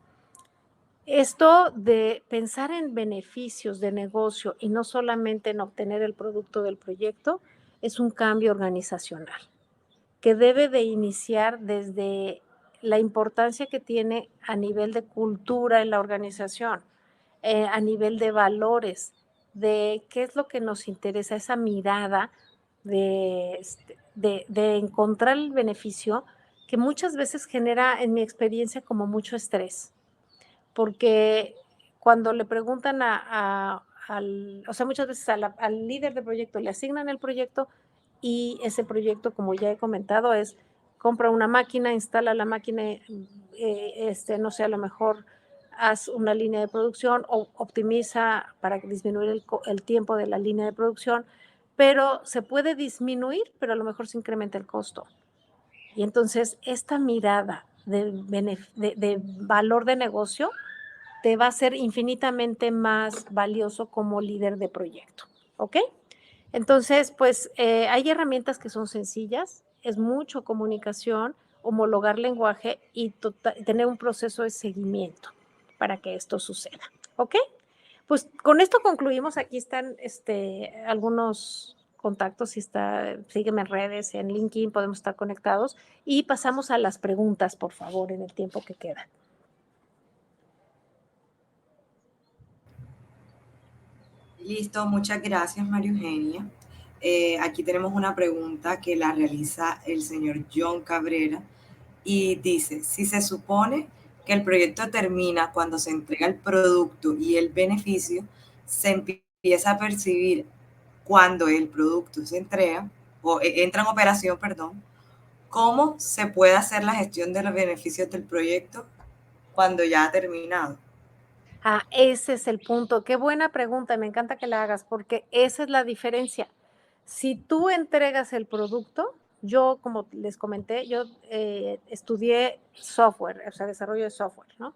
Esto de pensar en beneficios de negocio y no solamente en obtener el producto del proyecto es un cambio organizacional que debe de iniciar desde la importancia que tiene a nivel de cultura en la organización, a nivel de valores, de qué es lo que nos interesa, esa mirada de encontrar el beneficio que muchas veces genera, en mi experiencia, como mucho estrés porque cuando le preguntan o sea, muchas veces al líder de proyecto le asignan el proyecto y ese proyecto, como ya he comentado, es compra una máquina, instala la máquina, no sé, a lo mejor haz una línea de producción o optimiza para disminuir el tiempo de la línea de producción, pero se puede disminuir, pero a lo mejor se incrementa el costo. Y entonces esta mirada de valor de negocio te va a ser infinitamente más valioso como líder de proyecto, ¿ok? Entonces, pues hay herramientas que son sencillas, es mucho comunicación, homologar lenguaje y tener un proceso de seguimiento para que esto suceda. ¿Ok? Pues con esto concluimos. Aquí están algunos contactos. Si sígueme en redes, en LinkedIn, podemos estar conectados. Y pasamos a las preguntas, por favor, en el tiempo que queda. Listo, muchas gracias, María Eugenia. Aquí tenemos una pregunta que la realiza el señor John Cabrera y dice, si se supone que el proyecto termina cuando se entrega el producto y el beneficio se empieza a percibir cuando el producto se entrega o entra en operación, perdón, ¿cómo se puede hacer la gestión de los beneficios del proyecto cuando ya ha terminado? Ah, ese es el punto. Qué buena pregunta, me encanta que la hagas porque esa es la diferencia. Si tú entregas el producto, yo, como les comenté, yo estudié software, o sea, desarrollo de software, ¿no?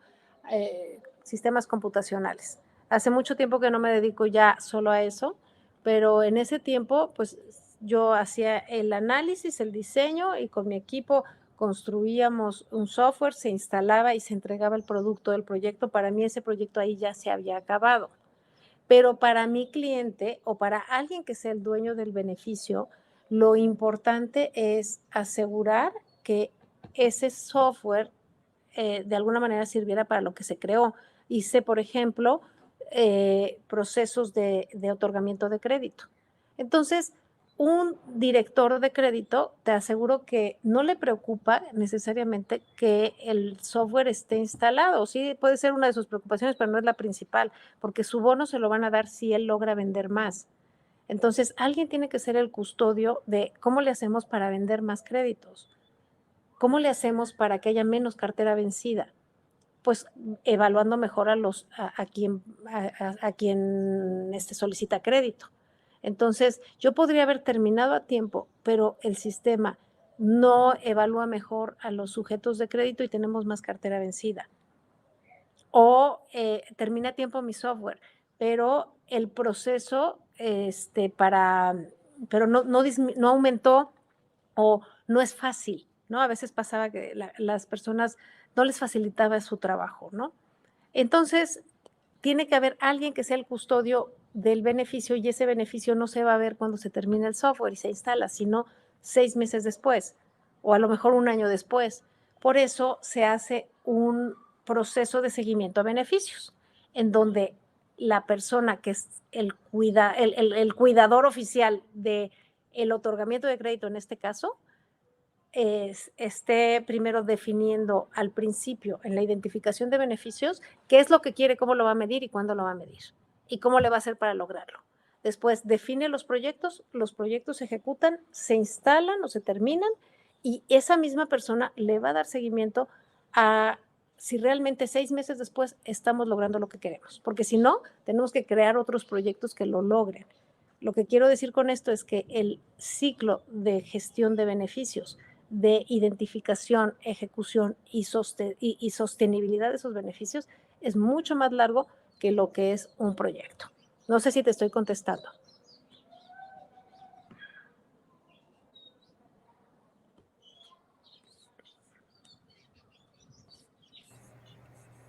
Sistemas computacionales. Hace mucho tiempo que no me dedico ya solo a eso, pero en ese tiempo, pues yo hacía el análisis, el diseño y con mi equipo construíamos un software, se instalaba y se entregaba el producto del proyecto. Para mí ese proyecto ahí ya se había acabado. Pero para mi cliente o para alguien que sea el dueño del beneficio, lo importante es asegurar que ese software de alguna manera sirviera para lo que se creó. Hice, por ejemplo, procesos de otorgamiento de crédito. Entonces, un director de crédito, te aseguro que no le preocupa necesariamente que el software esté instalado. Sí, puede ser una de sus preocupaciones, pero no es la principal, porque su bono se lo van a dar si él logra vender más. Entonces, alguien tiene que ser el custodio de cómo le hacemos para vender más créditos, cómo le hacemos para que haya menos cartera vencida. Pues evaluando mejor a quien solicita crédito. Entonces, yo podría haber terminado a tiempo, pero el sistema no evalúa mejor a los sujetos de crédito y tenemos más cartera vencida. O termina a tiempo mi software, pero el proceso pero no aumentó o no es fácil, ¿no? A veces pasaba que las personas no les facilitaba su trabajo, ¿no? Entonces, tiene que haber alguien que sea el custodio del beneficio y ese beneficio no se va a ver cuando se termina el software y se instala, sino 6 meses después o a lo mejor un año después. Por eso se hace un proceso de seguimiento a beneficios, en donde la persona que es el cuidador oficial del otorgamiento de crédito en este caso, esté primero definiendo al principio en la identificación de beneficios qué es lo que quiere, cómo lo va a medir y cuándo lo va a medir y cómo le va a hacer para lograrlo. Después define los proyectos se ejecutan, se instalan o se terminan y esa misma persona le va a dar seguimiento a si realmente 6 meses después estamos logrando lo que queremos, porque si no, tenemos que crear otros proyectos que lo logren. Lo que quiero decir con esto es que el ciclo de gestión de beneficios, de identificación, ejecución y sostenibilidad de esos beneficios es mucho más largo que lo que es un proyecto. No sé si te estoy contestando.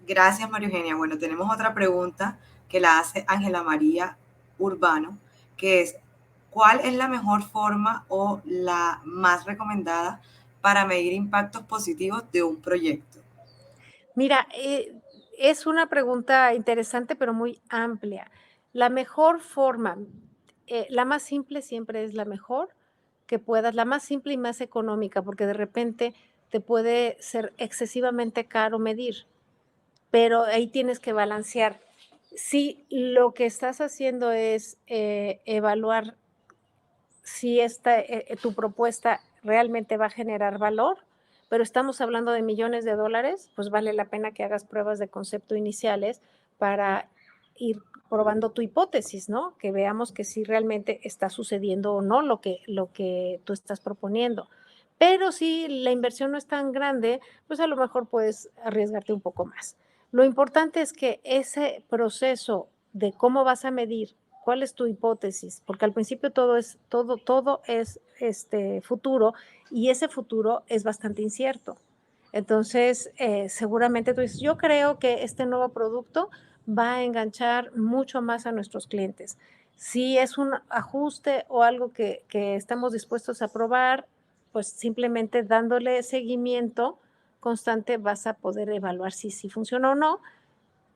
Gracias, María Eugenia. Bueno, tenemos otra pregunta que la hace Ángela María Urbano, que es, ¿cuál es la mejor forma o la más recomendada para medir impactos positivos de un proyecto? Mira, es una pregunta interesante, pero muy amplia. La mejor forma, la más simple siempre es la mejor que puedas, la más simple y más económica, porque de repente te puede ser excesivamente caro medir, pero ahí tienes que balancear. Si lo que estás haciendo es evaluar si tu propuesta realmente va a generar valor, pero estamos hablando de millones de dólares, pues vale la pena que hagas pruebas de concepto iniciales para ir probando tu hipótesis, ¿no? Que veamos que si realmente está sucediendo o no lo que tú estás proponiendo. Pero si la inversión no es tan grande, pues a lo mejor puedes arriesgarte un poco más. Lo importante es que ese proceso de cómo vas a medir ¿Cuál es tu hipótesis? Porque al principio todo es futuro, y ese futuro es bastante incierto. Entonces, seguramente tú dices, yo creo que este nuevo producto va a enganchar mucho más a nuestros clientes. Si es un ajuste o algo que estamos dispuestos a probar, pues simplemente dándole seguimiento constante vas a poder evaluar si funciona o no.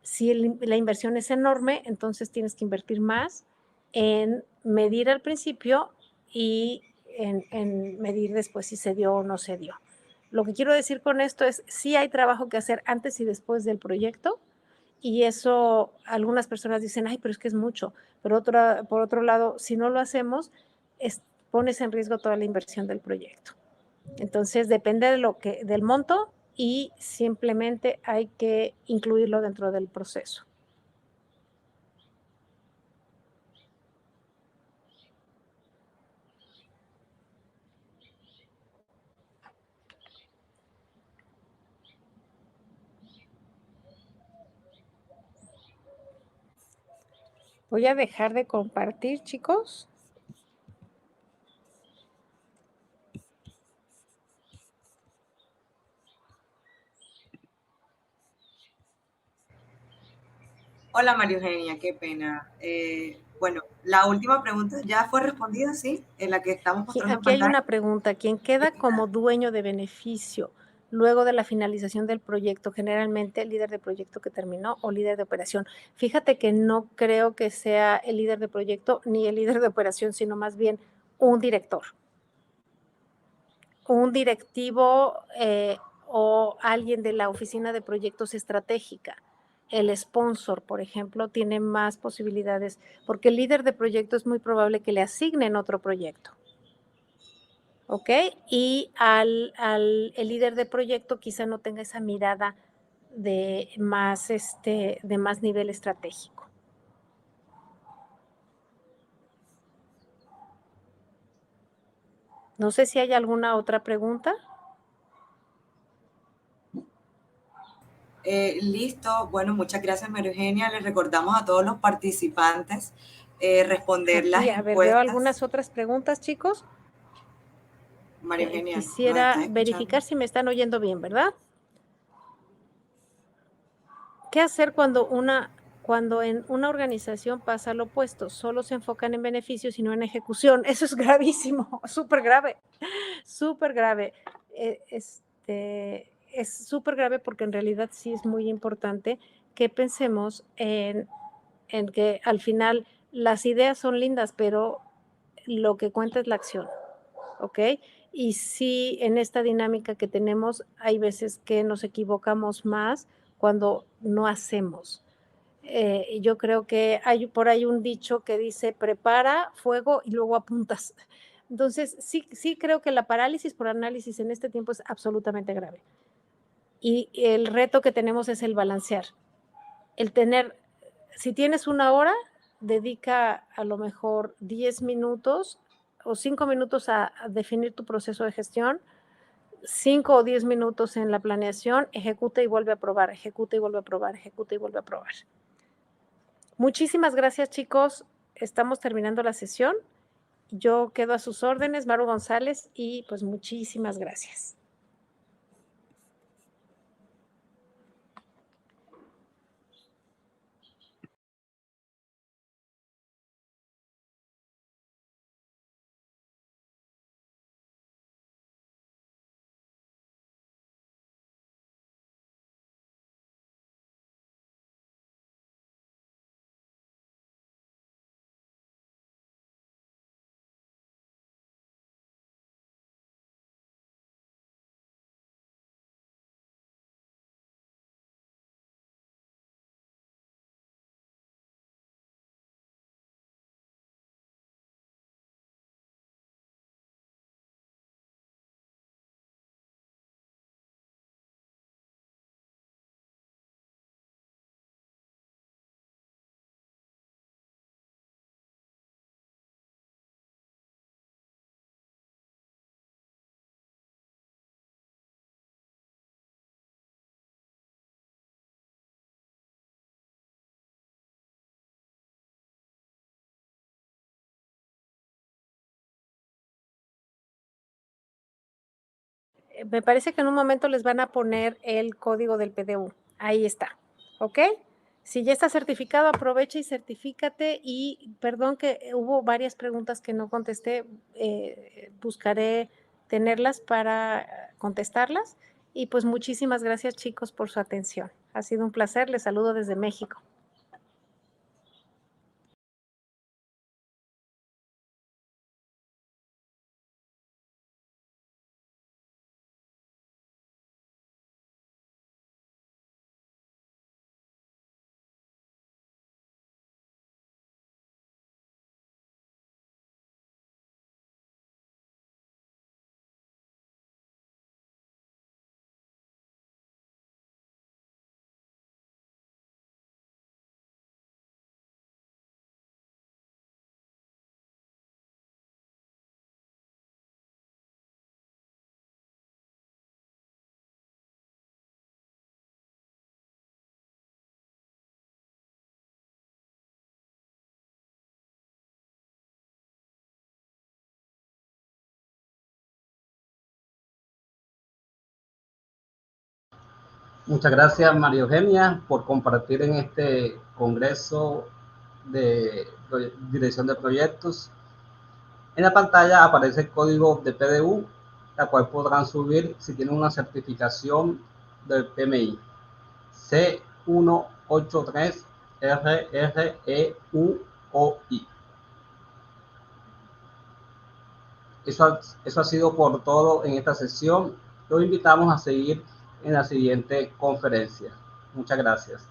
Si la inversión es enorme, entonces tienes que invertir más en medir al principio y en medir después si se dio o no se dio. Lo que quiero decir con esto es, sí hay trabajo que hacer antes y después del proyecto, y eso algunas personas dicen, ay, pero es que es mucho. Pero por otro lado, si no lo hacemos, pones en riesgo toda la inversión del proyecto. Entonces, depende del monto, y simplemente hay que incluirlo dentro del proceso. Voy a dejar de compartir, chicos. Hola María Eugenia, qué pena. Bueno, la última pregunta ya fue respondida, ¿sí? En la que estamos mostrando en Aquí hay pantalla. una pregunta. ¿Quién queda como dueño de beneficio luego de la finalización del proyecto? Generalmente el líder de proyecto que terminó o líder de operación. Fíjate que no creo que sea el líder de proyecto ni el líder de operación, sino más bien un director, un directivo o alguien de la oficina de proyectos estratégica. El sponsor, por ejemplo, tiene más posibilidades, porque el líder de proyecto es muy probable que le asignen otro proyecto. ¿Ok? Y el líder de proyecto quizá no tenga esa mirada de más nivel estratégico. No sé si hay alguna otra pregunta. Listo. Bueno, muchas gracias María Eugenia. Les recordamos a todos los participantes responder las Aquí, a ver, veo encuestas. algunas otras preguntas, chicos. María Eugenia, ¿nos Quisiera estás escuchando? verificar si me están oyendo bien, ¿verdad? ¿Qué hacer cuando en una organización pasa lo opuesto? Solo se enfocan en beneficios y no en ejecución. Eso es gravísimo, súper grave, súper grave. Es súper grave, porque en realidad sí es muy importante que pensemos en que al final las ideas son lindas, pero lo que cuenta es la acción, ¿ok? Y sí, en esta dinámica que tenemos, hay veces que nos equivocamos más cuando no hacemos. Yo creo que hay por ahí un dicho que dice, prepara fuego y luego apuntas. Entonces, sí creo que la parálisis por análisis en este tiempo es absolutamente grave. Y el reto que tenemos es el balancear. Si tienes una hora, dedica a lo mejor 10 minutos o 5 minutos a definir tu proceso de gestión, 5 o 10 minutos en la planeación, ejecuta y vuelve a probar, ejecuta y vuelve a probar, ejecuta y vuelve a probar. Muchísimas gracias, chicos. Estamos terminando la sesión. Yo quedo a sus órdenes, Maru González, y pues muchísimas gracias. me parece que en un momento les van a poner el código del PDU. Ahí está, ¿ok? Si ya está certificado, aprovecha y certifícate. Y perdón que hubo varias preguntas que no contesté, buscaré tenerlas para contestarlas. Y pues muchísimas gracias, chicos, por su atención. Ha sido un placer, les saludo desde México. Muchas gracias, María Eugenia, por compartir en este congreso de dirección de proyectos. En la pantalla aparece el código de PDU, la cual podrán subir si tienen una certificación del PMI C183RREUOI. Eso ha sido por todo en esta sesión. Los invitamos a seguir en la siguiente conferencia. Muchas gracias.